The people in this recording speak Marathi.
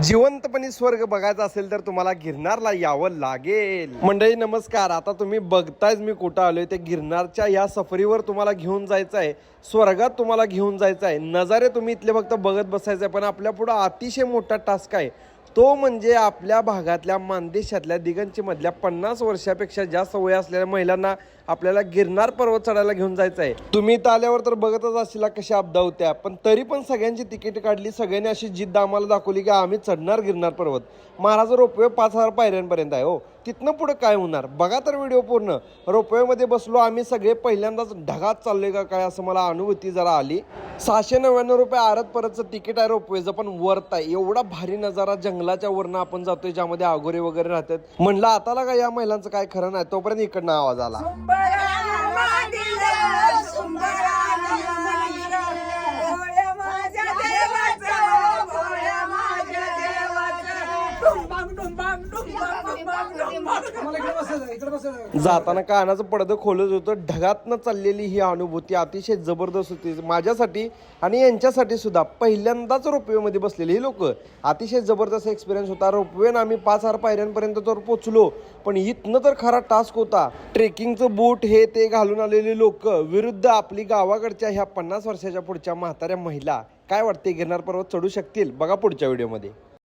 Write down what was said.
जिवंतपणे स्वर्ग बघायचा असेल तर तुम्हाला गिरनारला यावं लागेल। मंडळी नमस्कार, आता तुम्ही बघतायच मी कुठं आलोय, ते गिरनारच्या या सफरीवर तुम्हाला घेऊन जायचं आहे, स्वर्गात तुम्हाला घेऊन जायचं आहे। नजारे तुम्ही इथले फक्त बघत बसायचं आहे, पण आपल्या पुढे अतिशय मोठा टास्क आहे, तो म्हणजे आपल्या भागातल्या मानदेशातल्या दिगंची मधल्या 50 वर्षापेक्षा जास्त वय असलेल्या महिलांना आपल्याला गिरनार पर्वत चढायला घेऊन जायचं आहे। तुम्ही इथं आल्यावर तर बघतच असशीला कशा अपदा होत्या, पण तरी पण सगळ्यांची तिकीट काढली, सगळ्यांनी अशी जिद्द आम्हाला दाखवली की आम्ही चढणार गिरनार पर्वत। महाराज रोपवे 5000 पायऱ्यांपर्यंत आहे हो, तिथनं पुढे काय होणार बघा तर व्हिडिओ पूर्ण। रोपवेमध्ये बसलो आम्ही सगळे, पहिल्यांदाच ढगात चाललोय का काय असं मला अनुभूती जरा आली। 699 रुपये आरत परतचं तिकीट आहे रोपवेचं, पण वर्थ आहे। एवढा भारी नजारा जंगलाच्या वरनं आपण जातोय, ज्यामध्ये आगोरे वगैरे राहतात। म्हणलं आता का या महिलांचं काय खरं नाही, तोपर्यंत इकडनं आवाज आला, जाताना कानाचं पडदं खोलत होतं। ढगातनं चाललेली ही अनुभूती अतिशय जबरदस्त होती माझ्यासाठी आणि यांच्यासाठी सुद्धा। पहिल्यांदाच रोपवेमध्ये बसलेले हे लोक, अतिशय जबरदस्त एक्सपिरियन्स होता। रोपवेनं आम्ही 5000 पायऱ्यांपर्यंत तर पोचलो, पण इथनं तर खरा टास्क होता। ट्रेकिंगचं बूट हे ते घालून आलेले लोक विरुद्ध आपली गावाकडच्या ह्या 50 वर्षाच्या पुढच्या म्हाताऱ्या महिला। काय वाटते, गिरनार पर्वत चढू शकतील? बघा पुढच्या व्हिडिओमध्ये।